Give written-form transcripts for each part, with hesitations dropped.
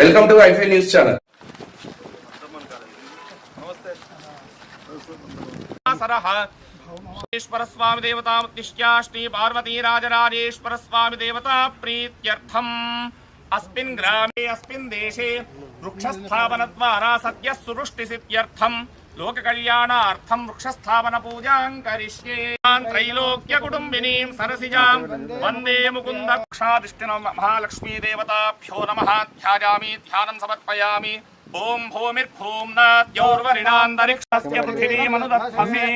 Welcome to ఐఫై news channel. Eshwara Swami దేవతా ఉద్దిశ్య శ్రీ పార్వతీ రాజరాజేశ్వర స్వామి దేవతా ప్రీత్యర్థం అస్మిన్ గ్రామే అస్మిన్ దేశే వృక్షస్థాపన ద్వారా సత్య సురుష్టి సిద్ధ్యర్థం లోక కళ్యాణార్థం వృక్షస్థాపన పూజాం కరిష్యే. త్రైలోక్య కుటుంబినీం సరసిజాం వందే ముకుంద క్షాదిష్టిన మహాలక్ష్మీ దేవతాభ్యో నమః. ధ్యాయామి ధ్యానం సమర్పయామి. ఓం భూమిర్భూం నాద్యౌర్వరిణాంతరిక్షస్య పృథివీమనుదత్సే.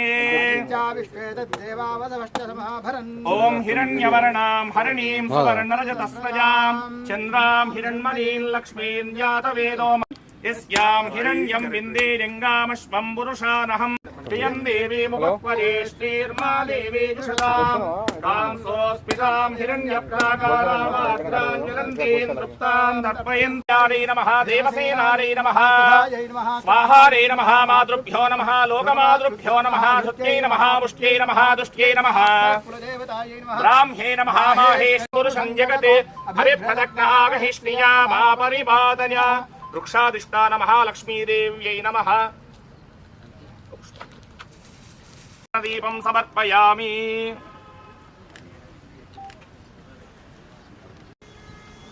ఓం హిరణ్యవర్ణాం హరిణీం సువర్ణరజతస్రజాం చంద్రాం హిరణ్మయీం లక్ష్మీం జాతవేదో యస్యాం హిరణ్యం విందేరింగామశ్వం పురుషానహం. ప్రియం దేవీ ముఖపరే శ్రీర్మా దేవీ జుషతాం తాం సోస్మితాం హిరణ్యప్రాకారామాగ్రాంజలంతీం తృప్తాం దర్పయంత్యారే నమః. దేవసేనారే నమః. స్వాహారే నమః. మాతృభ్యో నమః. లోకమాతృభ్యో నమః. ధృత్యై నమః. ముష్ట్యై నమః. దుష్ట్యై నమః. బ్రాహ్మే నమః. మాహేశ్వరుషం జగతే హరిప్రదగ్నాగహిష్ణియా మా పరిపాదన్య. వృక్షాధిష్టాన మహాలక్ష్మీదేవ్యై నమః. దీపం సమర్పయామి.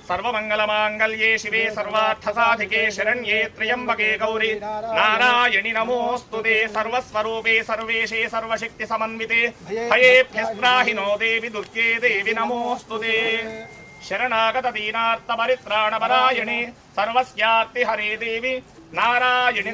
సర్వమంగళమాంగళ్యే శివే సర్వార్థసాధికే శరణ్యే త్ర్యంబకే గౌరీ నారాయణి నమోస్తుతే. సర్వస్వరూపే సర్వేశే సర్వశక్తి సమన్వితే భయేభ్యస్త్రాహినో దేవి దుర్గే దేవి నమోస్తుతే. శరణాగత దీనార్త పరిత్రాణ పరాయణి సర్వస్యార్తి హరే దేవి నారాయణి.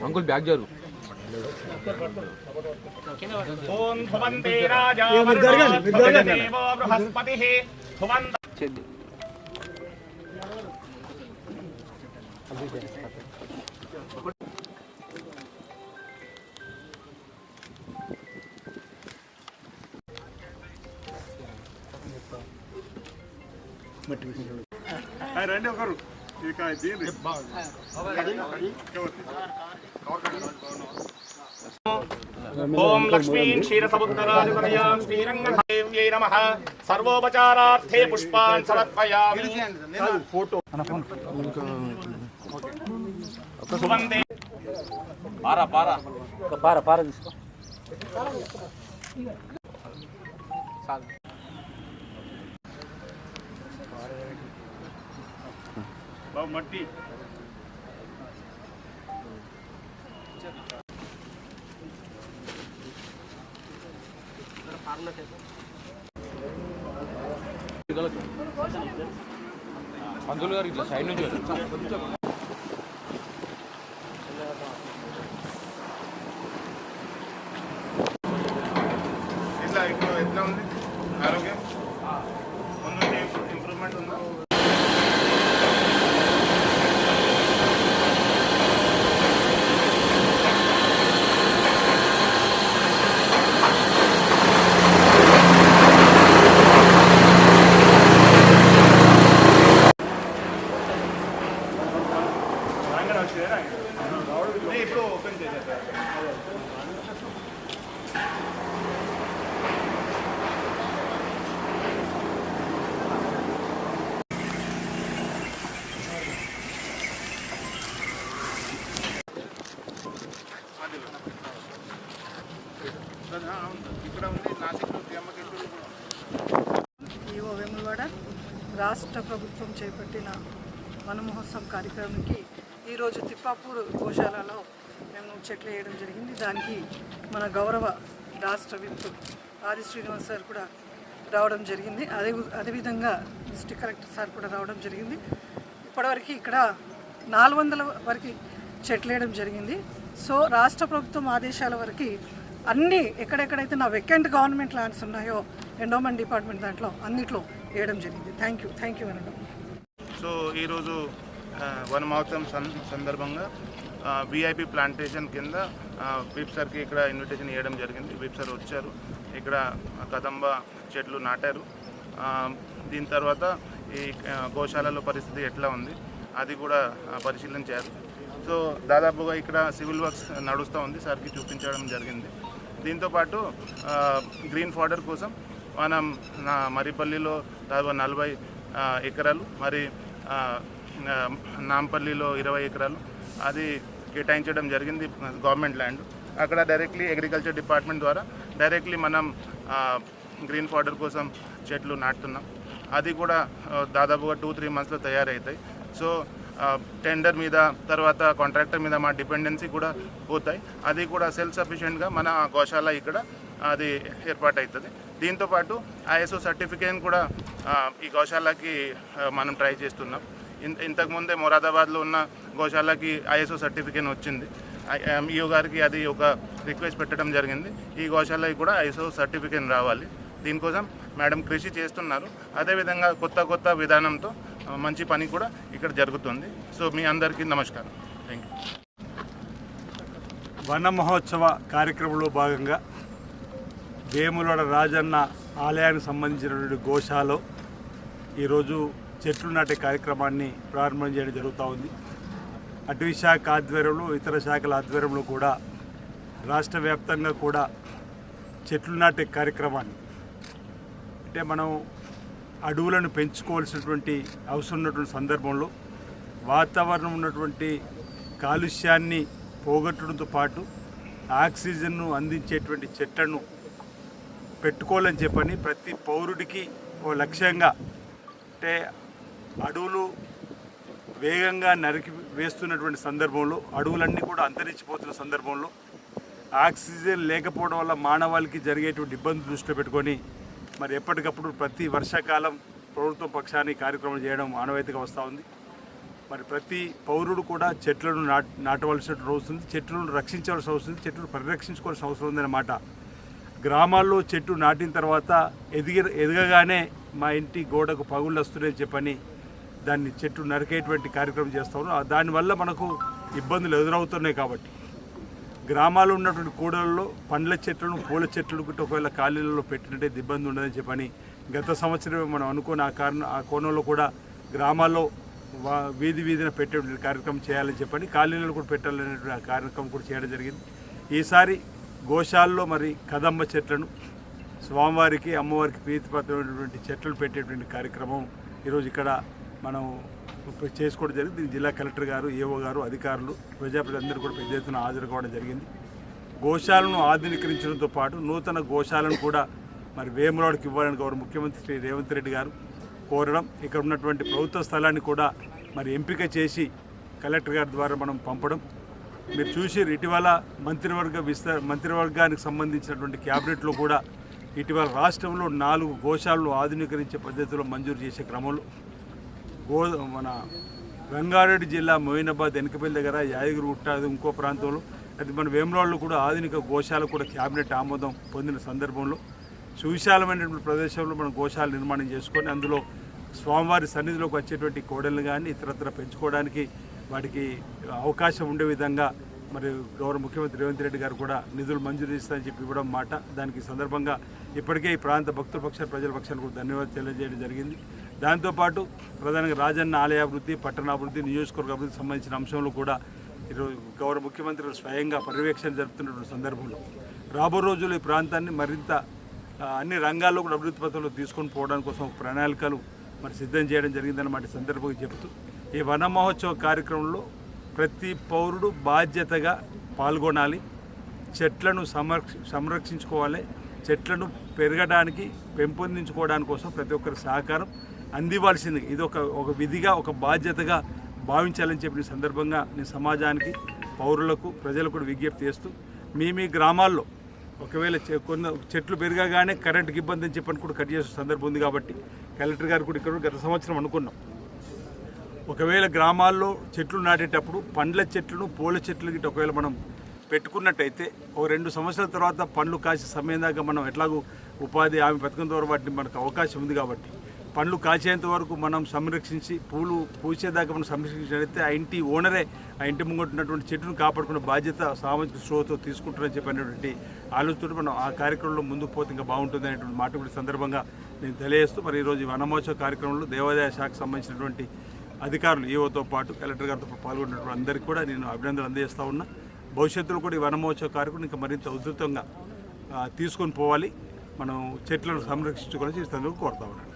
అంకుల్ బ్యాగ్ జరు. ఓం ధ్రువంతే రాజా దేవో బృహస్పతిః ధ్రువంత. రండి ఒకరు ఓం లక్ష్మీం క్షీరసముద్రరాజతనయాం శ్రీరంగదేవ్యై నమః. సర్వోపచారార్థే పుష్పాన్ సమర్పయామి. పారా తీసుకో. బాబు మట్టి పంతులు గారు ఇట్లా సైడ్ నుంచి ఇట్లా ఇప్పుడు ఎట్లా ఉంది ఆరోగ్యం? ముందు ఇంప్రూవ్మెంట్ ఉందా? ఇప్పుడు ఓపెన్ చేసేస్తారు. ఇక్కడ ఉంది నాసిక్ ఈవో వేములవాడ రాష్ట్ర ప్రభుత్వం చేపట్టిన వన మహోత్సవం కార్యక్రమానికి ఈరోజు తిప్పాపూర్ గోశాలలో మేము చెట్లు వేయడం జరిగింది. దానికి మన గౌరవ రాష్ట్ర విప్ ఆది శ్రీనివాస్ సార్ కూడా రావడం జరిగింది. అదేవిధంగా డిస్ట్రిక్ట్ కలెక్టర్ సార్ కూడా రావడం జరిగింది. ఇప్పటివరకు ఇక్కడ 400 వరకు చెట్లు వేయడం జరిగింది. సో రాష్ట్ర ప్రభుత్వం ఆదేశాల వరకు అన్నీ ఎక్కడెక్కడైతే నా వెకెంట్ గవర్నమెంట్ ల్యాండ్స్ ఉన్నాయో ఎండోమెంట్ డిపార్ట్మెంట్ దాంట్లో అన్నిట్లో వేయడం జరిగింది. థ్యాంక్ యూ అనడం. సో ఈరోజు వన మహోత్సవం సందర్భంగా విఐపి ప్లాంటేషన్ కింద విప్ సార్కి ఇక్కడ ఇన్విటేషన్ ఇవ్వడం జరిగింది. విప్ సార్ వచ్చారు, ఇక్కడ కదంబ చెట్లు నాటారు. దీని తర్వాత ఈ గోశాలలో పరిస్థితి ఎట్లా ఉంది అది కూడా పరిశీలన చేయాలి. సో దాదాపుగా ఇక్కడ సివిల్ వర్క్స్ నడుస్తూ ఉంది, సార్కి చూపించడం జరిగింది. దీంతోపాటు గ్రీన్ ఫాడర్ కోసం మనం మరిపల్లిలో దాదాపు 40 ఎకరాలు, మరి నాంపల్లిలో 20 ఎకరాలు అది కేటాయించడం జరిగింది గవర్నమెంట్ ల్యాండ్. అక్కడ డైరెక్ట్లీ అగ్రికల్చర్ డిపార్ట్మెంట్ ద్వారా డైరెక్ట్లీ మనం గ్రీన్ ఫాడర్ కోసం చెట్లు నాటుతున్నాం. అది కూడా దాదాపుగా 2-3 మంత్స్లో తయారవుతాయి. సో టెండర్ మీద తర్వాత కాంట్రాక్టర్ మీద మా డిపెండెన్సీ కూడా పోతాయి. అది కూడా సెల్ఫ్ సఫిషియెంట్గా మన గోశాల ఇక్కడ అది ఏర్పాటవుతుంది. దీంతోపాటు ISO సర్టిఫికేట్ కూడా ఈ గోశాలకి మనం ట్రై చేస్తున్నాం. ఇంతకుముందే మొరాదాబాద్లో ఉన్న గోశాలకి ISO సర్టిఫికేట్ వచ్చింది. MEO గారికి అది ఒక రిక్వెస్ట్ పెట్టడం జరిగింది. ఈ గోశాలకి కూడా ISO సర్టిఫికేట్ రావాలి. దీనికోసం మేడం కృషి చేస్తున్నారు. అదేవిధంగా కొత్త విధానంతో మంచి పని కూడా ఇక్కడ జరుగుతుంది. సో మీ అందరికీ నమస్కారం. Thank you. వన మహోత్సవ కార్యక్రమంలో భాగంగా వేములవాడ రాజన్న ఆలయానికి సంబంధించినటువంటి గోశాలలో ఈరోజు చెట్లు నాటే కార్యక్రమాన్ని ప్రారంభం చేయడం జరుగుతూ ఉంది. అటవీ శాఖ ఆధ్వర్యంలో, ఇతర శాఖల ఆధ్వర్యంలో కూడా రాష్ట్ర వ్యాప్తంగా కూడా చెట్లు నాటే కార్యక్రమాన్ని, అంటే మనం అడవులను పెంచుకోవాల్సినటువంటి అవసరం ఉన్నటువంటి సందర్భంలో వాతావరణం ఉన్నటువంటి కాలుష్యాన్ని పోగొట్టడంతో పాటు ఆక్సిజన్ను అందించేటువంటి చెట్లను పెట్టుకోవాలని చెప్పని ప్రతి పౌరుడికి ఓ లక్ష్యంగా, అంటే అడవులు వేగంగా నరికి వేస్తున్నటువంటి సందర్భంలో, అడవులన్నీ కూడా అంతరించిపోతున్న సందర్భంలో ఆక్సిజన్ లేకపోవడం వల్ల మానవాళికి జరిగేటువంటి ఇబ్బందులు దృష్టిలో పెట్టుకొని మరి ఎప్పటికప్పుడు ప్రతి వర్షాకాలం ప్రభుత్వం పక్షాన్ని కార్యక్రమం చేయడం ఆనవాయితీగా వస్తూ ఉంది. మరి ప్రతి పౌరుడు కూడా చెట్లను నాటవలసిన అవసరం ఉంది, చెట్లను రక్షించవలసిన అవసరం ఉంది, చెట్లను పరిరక్షించుకోవాల్సిన అవసరం ఉందన్నమాట. గ్రామాల్లో చెట్టు నాటిన తర్వాత ఎదగగానే మా ఇంటి గోడకు పగుళ్ళు వస్తున్నాయని చెప్పని దాన్ని చెట్టు నరికేటువంటి కార్యక్రమం చేస్తూ ఉన్నాం. దానివల్ల మనకు ఇబ్బందులు ఎదురవుతున్నాయి. కాబట్టి గ్రామాల్లో ఉన్నటువంటి కూడలలో పండ్ల చెట్లను, పూల చెట్లు ఒకవేళ ఖాళీలలో పెట్టినట్టే ఇబ్బంది ఉండదని చెప్పని గత సంవత్సరం మనం అనుకుని ఆ కోణంలో కూడా గ్రామాల్లో వీధిన పెట్టేటువంటి కార్యక్రమం చేయాలని చెప్పని ఖాళీలను కూడా పెట్టాలనేటువంటి ఆ కార్యక్రమం కూడా చేయడం జరిగింది. ఈసారి గోశాలలో మరి కదంబ చెట్లను, స్వామివారికి అమ్మవారికి ప్రీతిపాత్రమైనటువంటి చెట్లను పెట్టేటువంటి కార్యక్రమం ఈరోజు ఇక్కడ మనం చేసుకోవడం జరిగింది. దీనికి జిల్లా కలెక్టర్ గారు, EO గారు, అధికారులు, ప్రజాప్రతినిధులందరూ కూడా పెద్ద ఎత్తున హాజరు కావడం జరిగింది. గోశాలను ఆధునీకరించడంతో పాటు నూతన గోశాలను కూడా మరి వేములవాడకి ఇవ్వాలని గౌరవ ముఖ్యమంత్రి శ్రీ రేవంత్ రెడ్డి గారు కోరడం, ఇక్కడ ఉన్నటువంటి ప్రభుత్వ స్థలాన్ని కూడా మరి ఎంపిక చేసి కలెక్టర్ గారి ద్వారా మనం పంపడం మీరు చూసి, ఇటీవల మంత్రివర్గానికి సంబంధించినటువంటి క్యాబినెట్లో కూడా ఇటీవల రాష్ట్రంలో 4 గోశాలను ఆధునీకరించే పద్ధతిలో మంజూరు చేసే క్రమంలో మన రంగారెడ్డి జిల్లా మోయినాబాద్ ఎనకపల్లి దగ్గర యాదగిరి గుట్ట ఇంకో ప్రాంతంలో, అది మన వేములవాడలో కూడా ఆధునిక గోశాల కూడా క్యాబినెట్ ఆమోదం పొందిన సందర్భంలో సువిశాలమైనటువంటి ప్రదేశంలో మనం గోశాల నిర్మాణం చేసుకొని అందులో స్వామివారి సన్నిధిలోకి వచ్చేటువంటి కోడళ్ళు కానీ ఇతరత్ర పెంచుకోవడానికి వాటికి అవకాశం ఉండే విధంగా మరి గౌరవ ముఖ్యమంత్రి రేవంత్ రెడ్డి గారు కూడా నిధులు మంజూరు చేస్తారని చెప్పి ఇవ్వడం మాట. దానికి సందర్భంగా ఇప్పటికే ఈ ప్రాంత భక్తుల పక్షాన, ప్రజల పక్షాన్ని కూడా ధన్యవాదాలు తెలియజేయడం జరిగింది. దాంతోపాటు ప్రధానంగా రాజన్న ఆలయాభివృద్ధి, పట్టణాభివృద్ధి, నియోజకవర్గ అభివృద్ధికి సంబంధించిన అంశంలో కూడా ఈరోజు గౌరవ ముఖ్యమంత్రి స్వయంగా పర్యవేక్షణ జరుపుతున్నటువంటి సందర్భంలో రాబో రోజుల్లో ఈ ప్రాంతాన్ని మరింత అన్ని రంగాల్లో కూడా అభివృద్ధి పథంలో తీసుకొని పోవడానికి కోసం ప్రణాళికలు మరి సిద్ధం చేయడం జరిగిందన్నమాట సందర్భంగా చెబుతూ, ఈ వన మహోత్సవ కార్యక్రమంలో ప్రతి పౌరుడు బాధ్యతగా పాల్గొనాలి, చెట్లను సంరక్షించుకోవాలి, చెట్లను పెరగడానికి, పెంపొందించుకోవడానికి కోసం ప్రతి ఒక్కరి సహకారం అందివ్వాల్సింది. ఇది ఒక విధిగా, ఒక బాధ్యతగా భావించాలని చెప్పిన సందర్భంగా నేను సమాజానికి, పౌరులకు, ప్రజలకు కూడా విజ్ఞప్తి చేస్తూ, మీ గ్రామాల్లో ఒకవేళ కొన్ని చెట్లు పెరగగానే కరెంటుకి ఇబ్బంది అని చెప్పని కూడా కట్ చేసే సందర్భం ఉంది. కాబట్టి కలెక్టర్ గారు కూడా ఇక్కడ గత సంవత్సరం అనుకున్నాం, ఒకవేళ గ్రామాల్లో చెట్లు నాటేటప్పుడు పండ్ల చెట్లను, పూల చెట్లు గిట్ట ఒకవేళ మనం పెట్టుకున్నట్టయితే ఒక 2 సంవత్సరాల తర్వాత పండ్లు కాసే సమయం దాకా మనం ఎట్లాగూ ఉపాధి హామీ పథకం ద్వారా వాటిని మనకు అవకాశం ఉంది. కాబట్టి పండ్లు కాచేంత వరకు మనం సంరక్షించి పూలు పూసేదాకా మనం సంరక్షించినట్లయితే ఆ ఇంటి ఓనరే ఆ ఇంటి ముంగట్టున్నటువంటి చెట్టును కాపాడుకునే బాధ్యత సామాజిక స్పృహతో తీసుకుంటారని చెప్పినటువంటి ఆలోచనతో మనం ఆ కార్యక్రమంలో ముందుకు పోతే ఇంకా బాగుంటుంది అనేటువంటి మాట కూడా సందర్భంగా నేను తెలియజేస్తూ మరి ఈరోజు ఈ వనమహోత్సవ కార్యక్రమంలో దేవాదాయ శాఖకు సంబంధించినటువంటి అధికారులు ఈఓతో పాటు కలెక్టర్ గారితో పాల్గొన్నటువంటి అందరికీ కూడా నేను అభినందనలు అందజేస్తూ ఉన్నా. భవిష్యత్తులో కూడా ఈ వనమహోత్సవ కార్యక్రమం ఇంకా మరింత ఉధృతంగా తీసుకొని పోవాలి. మనం చెట్లను సంరక్షించుకోవాలని కోరుతా ఉన్నాను.